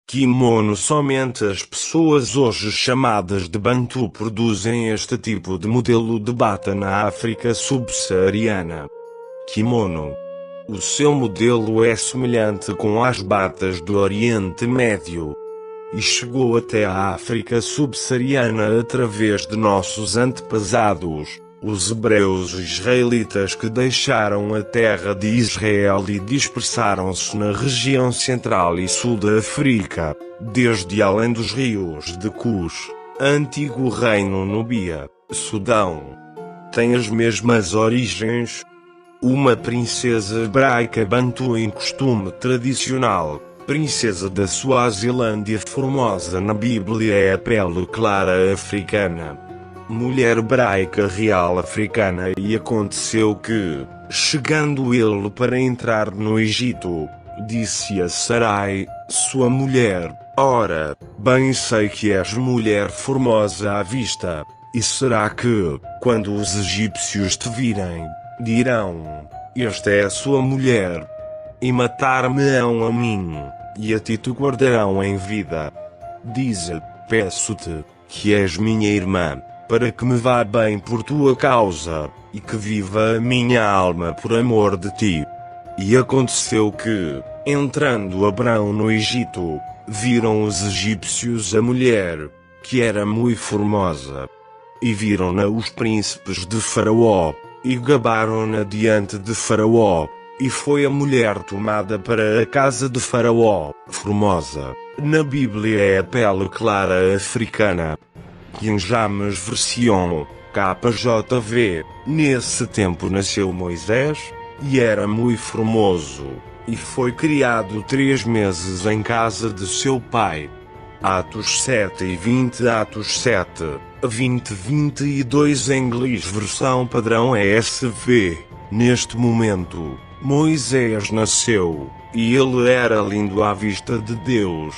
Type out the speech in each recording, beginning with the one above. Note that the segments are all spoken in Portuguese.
Kimono. Somente as pessoas hoje chamadas de Bantu produzem este tipo de modelo de bata na África subsaariana. Kimono. O seu modelo é semelhante com as batas do Oriente Médio e chegou até a África subsaariana através de nossos antepassados, os hebreus israelitas, que deixaram a terra de Israel e dispersaram-se na região central e sul da África, desde além dos rios de Cus, antigo reino Núbia, Sudão. Tem as mesmas origens. Uma princesa hebraica bantu em costume tradicional, princesa da Suazilândia. Formosa na Bíblia é a pele clara africana, mulher hebraica real africana. E aconteceu que, chegando ele para entrar no Egito, disse a Sarai, sua mulher: ora, bem sei que és mulher formosa à vista, e será que, quando os egípcios te virem, dirão: esta é a sua mulher, e matar-me-ão a mim, e a ti te guardarão em vida. Dize: peço-te, que és minha irmã, para que me vá bem por tua causa, e que viva a minha alma por amor de ti. E aconteceu que, entrando Abrão no Egito, viram os egípcios a mulher, que era muito formosa. E viram-na os príncipes de Faraó, e gabaram-na diante de Faraó, e foi a mulher tomada para a casa de Faraó. Formosa, na Bíblia é a pele clara africana. King James Version, KJV. Nesse tempo nasceu Moisés, e era muito formoso, e foi criado 3 meses em casa de seu pai. Atos 7 e 20. Atos 7, 20, 22. English versão padrão ESV. Neste momento, Moisés nasceu, e ele era lindo à vista de Deus.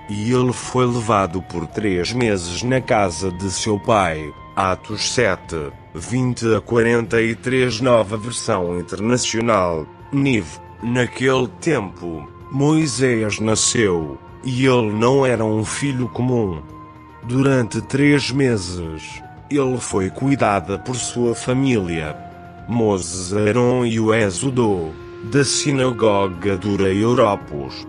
E ele foi levado por 3 meses na casa de seu pai. Atos 7, 20 a 43. Nova versão internacional, NIV. Naquele tempo, Moisés nasceu, e ele não era um filho comum. Durante 3 meses, ele foi cuidado por sua família. Moses, Arão e o Êxodo, da Sinagoga Dura Europos.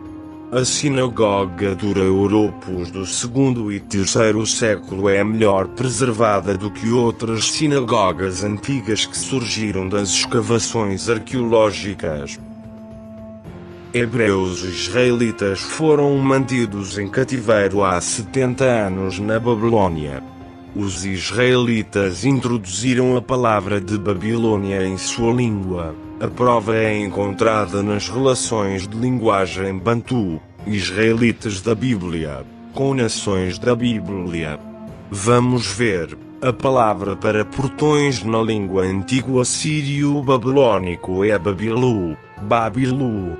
A Sinagoga Dura Europos do 2º e 3º século é melhor preservada do que outras sinagogas antigas que surgiram das escavações arqueológicas. Hebreus israelitas foram mantidos em cativeiro há 70 anos na Babilônia. Os israelitas introduziram a palavra de Babilônia em sua língua. A prova é encontrada nas relações de linguagem bantu, israelitas da Bíblia, com nações da Bíblia. Vamos ver. A palavra para portões na língua antiga sírio-babilônico é Babilu, Babilu.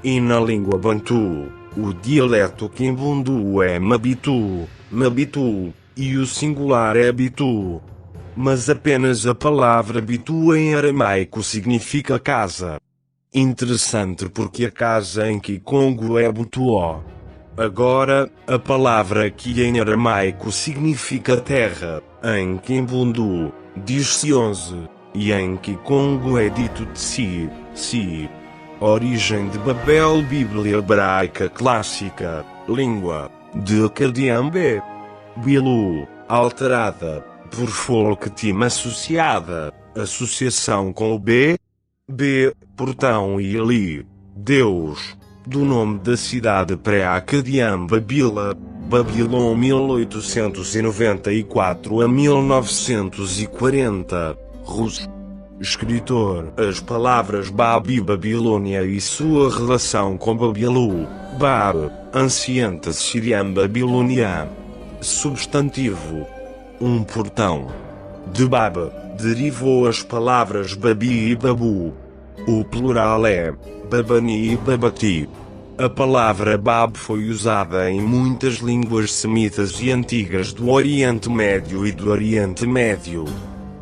E na língua bantu, o dialeto quimbundu é Mabitu, Mabitu, e o singular é Bitu. Mas apenas a palavra Bitu em aramaico significa casa. Interessante, porque a casa em Kikongo é Butuó. Agora, a palavra que em aramaico significa terra, em Kimbundu, diz-se 11, e em Kikongo é dito Tsi, Si. Origem de Babel. Bíblia hebraica clássica, língua de Acadiambe. Bilu, alterada por Folktim associada, associação com o B, portão, e Eli, Deus, do nome da cidade pré-acadiã Babila, Babilon 1894 a 1940, russo. Escritor. As palavras Bab e Babilônia e sua relação com Babilu, Bab, anciente Siriam Babilônia. Substantivo. Um portão. De Bab, derivou as palavras Babi e Babu. O plural é Babani e Babati. A palavra Bab foi usada em muitas línguas semitas e antigas do Oriente Médio e do Oriente Médio.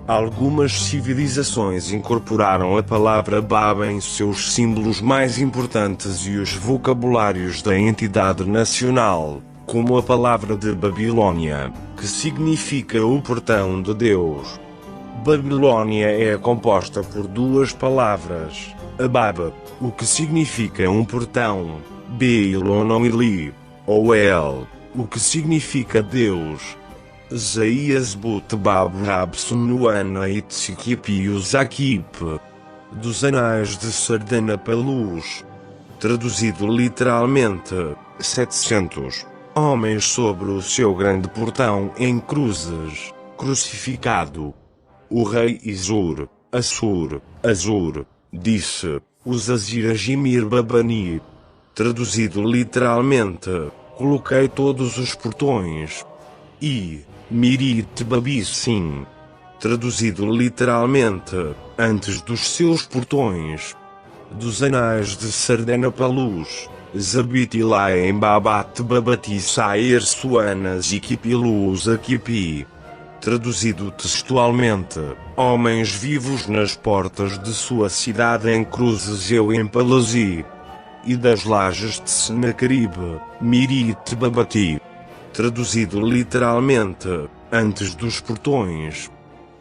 Algumas civilizações incorporaram a palavra Baba em seus símbolos mais importantes e os vocabulários da entidade nacional, como a palavra de Babilônia, que significa o portão de Deus. Babilônia é composta por duas palavras, Ababa, o que significa um portão, Beilonomili, ou El, o que significa Deus. Zaias Butbab Rabsunuana Itzikipius Akip, dos Anais de Sardanapalus. Traduzido literalmente, 700 homens sobre o seu grande portão em cruzes, crucificado. O rei Izur, Azur, disse, os Aziragimir Babani. Traduzido literalmente, coloquei todos os portões. E Mirit Babissim. Traduzido literalmente, antes dos seus portões. Dos Anais de Sardanapalus, Zabitilaem Babat Babati Saer Suanas Ikipilus Akipi. Traduzido textualmente, homens vivos nas portas de sua cidade em cruzes eu em Palazzi. E das lajes de Senacaribe, Mirit Babati. Traduzido literalmente, antes dos portões.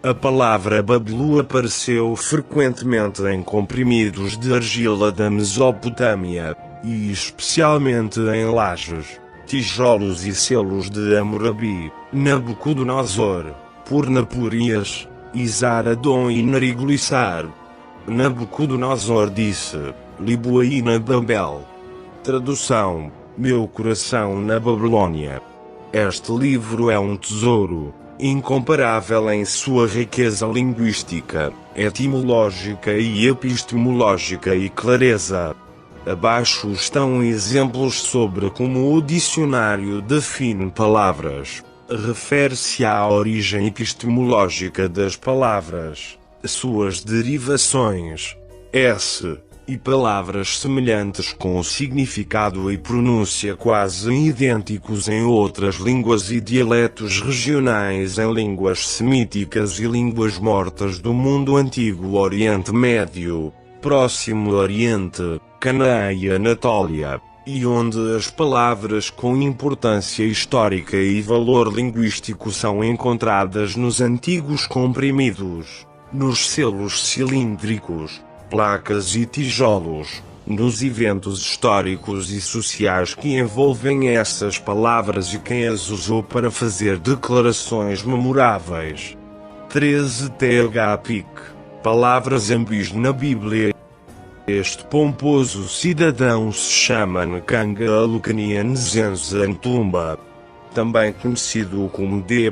A palavra Bablu apareceu frequentemente em comprimidos de argila da Mesopotâmia, e especialmente em lajes, tijolos e selos de Hammurabi, Nabucodonosor, Purnapurias, Isaradon e Nariglissar. Nabucodonosor disse, Libuai na Babel. Tradução, meu coração na Babilônia. Este livro é um tesouro, incomparável em sua riqueza linguística, etimológica e epistemológica e clareza. Abaixo estão exemplos sobre como o dicionário define palavras. Refere-se à origem epistemológica das palavras, suas derivações, e palavras semelhantes com significado e pronúncia quase idênticos em outras línguas e dialetos regionais em línguas semíticas e línguas mortas do mundo antigo Oriente Médio, Próximo Oriente, Canaã e Anatólia, e onde as palavras com importância histórica e valor linguístico são encontradas nos antigos comprimidos, nos selos cilíndricos, placas e tijolos, nos eventos históricos e sociais que envolvem essas palavras e quem as usou para fazer declarações memoráveis. 13 THPIC. Palavras ambis na Bíblia. Este pomposo cidadão se chama Nkanga Alukania Nzenza Ntumba, também conhecido como D.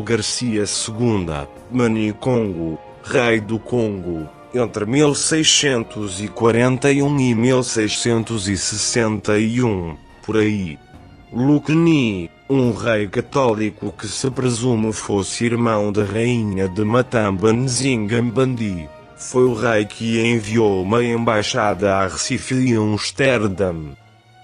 Garcia II, Mani Congo, rei do Congo, entre 1641 e 1661, por aí. Lukni, um rei católico que se presume fosse irmão da rainha de Matamba Nzinga Mbandi, foi o rei que enviou uma embaixada a Recife e Amsterdão.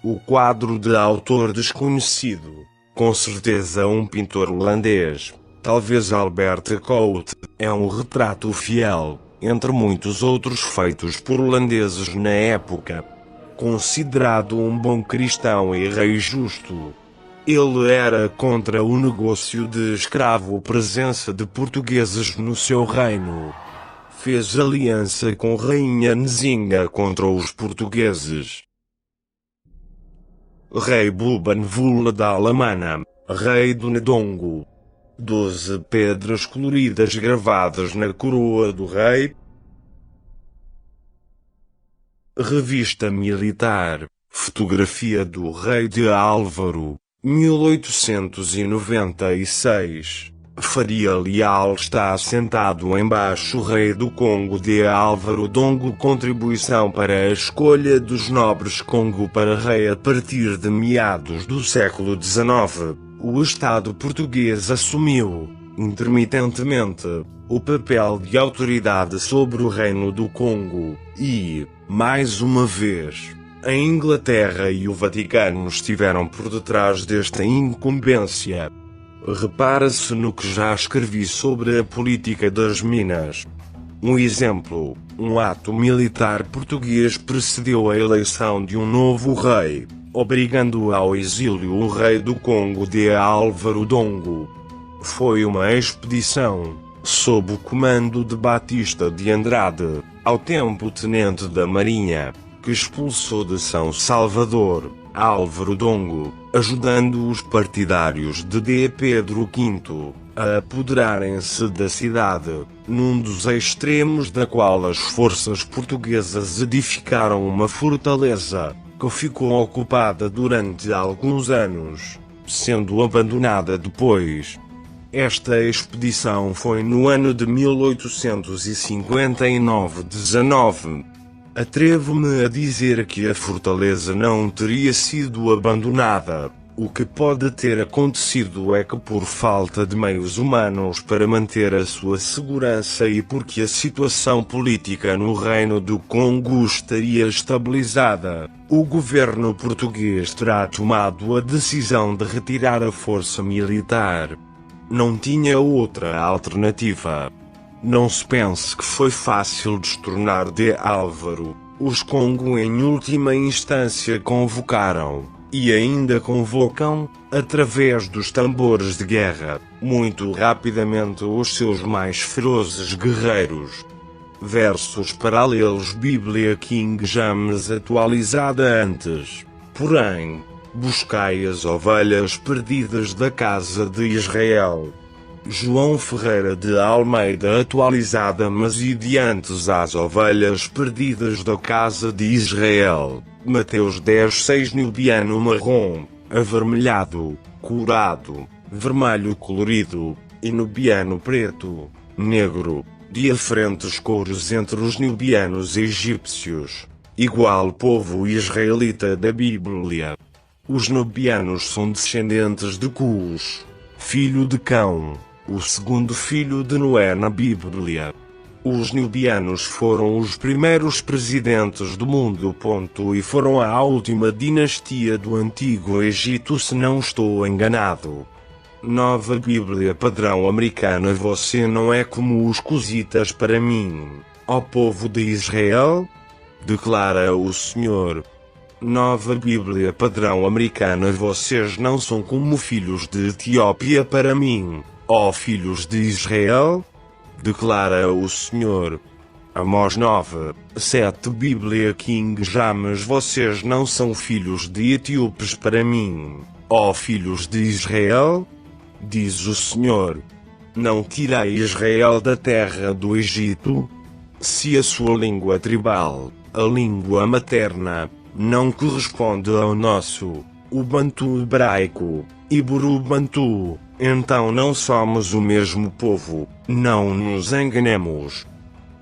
O quadro de autor desconhecido, com certeza um pintor holandês, talvez Albert Cout, é um retrato fiel, entre muitos outros feitos por holandeses na época. Considerado um bom cristão e rei justo, ele era contra o negócio de escravo presença de portugueses no seu reino. Fez aliança com Rainha Nzinga contra os portugueses. Rei Bubanvula da Alamana, rei do Ndongo. 12 pedras coloridas gravadas na coroa do rei. Revista Militar, fotografia do rei de Álvaro, 1896. Faria Leal está assentado embaixo. Rei do Congo de Álvaro Dongo. Contribuição para a escolha dos nobres Congo para rei. A partir de meados do século XIX, o Estado português assumiu, intermitentemente, o papel de autoridade sobre o Reino do Congo, e, mais uma vez, a Inglaterra e o Vaticano estiveram por detrás desta incumbência. Repara-se no que já escrevi sobre a política das minas. Um exemplo: um ato militar português precedeu a eleição de um novo rei, obrigando ao exílio o rei do Congo de Álvaro Dongo. Foi uma expedição, sob o comando de Batista de Andrade, ao tempo tenente da Marinha, que expulsou de São Salvador Álvaro Dongo, ajudando os partidários de D. Pedro V a apoderarem-se da cidade, num dos extremos da qual as forças portuguesas edificaram uma fortaleza, que ficou ocupada durante alguns anos, sendo abandonada depois. Esta expedição foi no ano de 1859-19. Atrevo-me a dizer que a fortaleza não teria sido abandonada. O que pode ter acontecido é que, por falta de meios humanos para manter a sua segurança e porque a situação política no Reino do Congo estaria estabilizada, o governo português terá tomado a decisão de retirar a força militar. Não tinha outra alternativa. Não se pense que foi fácil destronar de Álvaro. Os Congo em última instância convocaram, e ainda convocam, através dos tambores de guerra, muito rapidamente os seus mais ferozes guerreiros. Versos paralelos Bíblia King James atualizada antes. Porém, buscai as ovelhas perdidas da casa de Israel. João Ferreira de Almeida atualizada mas e diantes às ovelhas perdidas da casa de Israel. Mateus 10:6 Nubiano marrom, avermelhado, curado, vermelho colorido, e nubiano preto, negro, diferentes cores entre os nubianos egípcios, igual povo israelita da Bíblia. Os nubianos são descendentes de Cus, filho de Cão, o segundo filho de Noé na Bíblia. Os nubianos foram os primeiros presidentes do mundo. E foram a última dinastia do Antigo Egito, se não estou enganado. Nova Bíblia Padrão Americana. Você não é como os cusitas para mim, ó povo de Israel? Declara o Senhor. Nova Bíblia Padrão Americana. Vocês não são como filhos de Etiópia para mim, ó filhos de Israel? Declara o Senhor. Amós 9:7 Bíblia King James. Vocês não são filhos de etíopes para mim, ó filhos de Israel? Diz o Senhor. Não tirei Israel da terra do Egito? Se a sua língua tribal, a língua materna, não corresponde ao nosso, o bantu hebraico, Iburu-bantu, então não somos o mesmo povo. Não nos enganemos.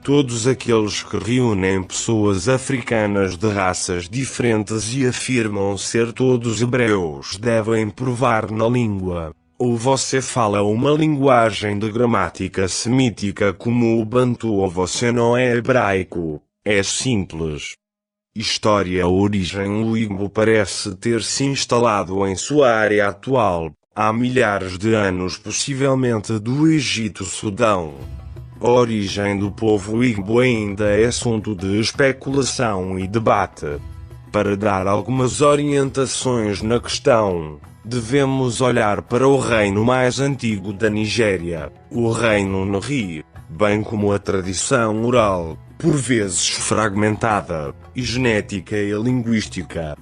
Todos aqueles que reúnem pessoas africanas de raças diferentes e afirmam ser todos hebreus devem provar na língua. Ou você fala uma linguagem de gramática semítica como o bantu ou você não é hebraico. É simples. História. A origem. O Igbo parece ter se instalado em sua área atual, há milhares de anos, possivelmente do Egito-Sudão. A origem do povo Igbo ainda é assunto de especulação e debate. Para dar algumas orientações na questão, devemos olhar para o reino mais antigo da Nigéria, o reino Nri, bem como a tradição oral, por vezes fragmentada, e genética e linguística.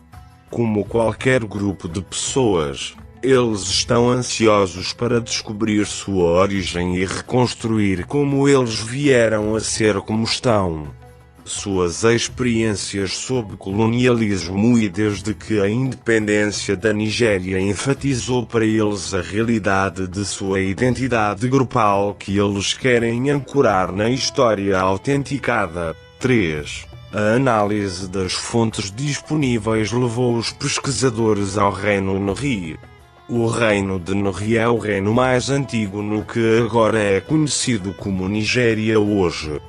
Como qualquer grupo de pessoas, eles estão ansiosos para descobrir sua origem e reconstruir como eles vieram a ser como estão. Suas experiências sob colonialismo e desde que a independência da Nigéria enfatizou para eles a realidade de sua identidade grupal que eles querem ancorar na história autenticada. 3. A análise das fontes disponíveis levou os pesquisadores ao reino Nri. O reino de Nri é o reino mais antigo no que agora é conhecido como Nigéria hoje.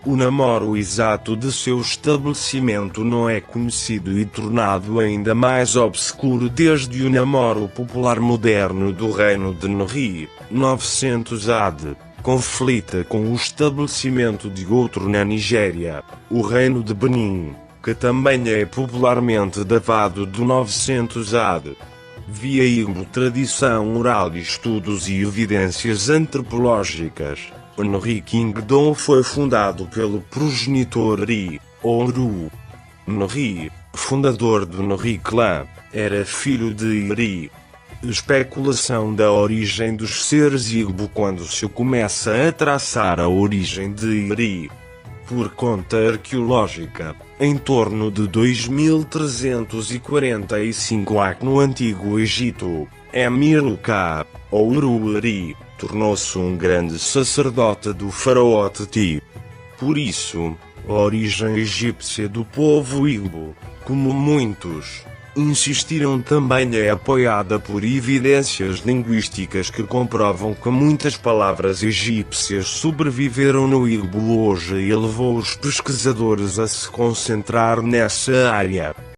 O namoro exato de seu estabelecimento não é conhecido e tornado ainda mais obscuro desde o namoro popular moderno do reino de Nri, 900 AD, conflita com o estabelecimento de outro na Nigéria, o reino de Benin, que também é popularmente datado do 900 AD. Via Igbo, tradição oral, estudos e evidências antropológicas. O Nri Kingdom foi fundado pelo progenitor Ri, ou Ru. Nri, fundador do Nri Clã, era filho de Iri. Especulação da origem dos seres Igbo. Quando se começa a traçar a origem de Iri, por conta arqueológica, em torno de 2345 AC no Antigo Egito, Emir-Ka, ou Uru-Iri, tornou-se um grande sacerdote do faraó Teti. Por isso, a origem egípcia do povo Igbo, como muitos insistiram, também é apoiada por evidências linguísticas que comprovam que muitas palavras egípcias sobreviveram no Igbo hoje e levou os pesquisadores a se concentrar nessa área.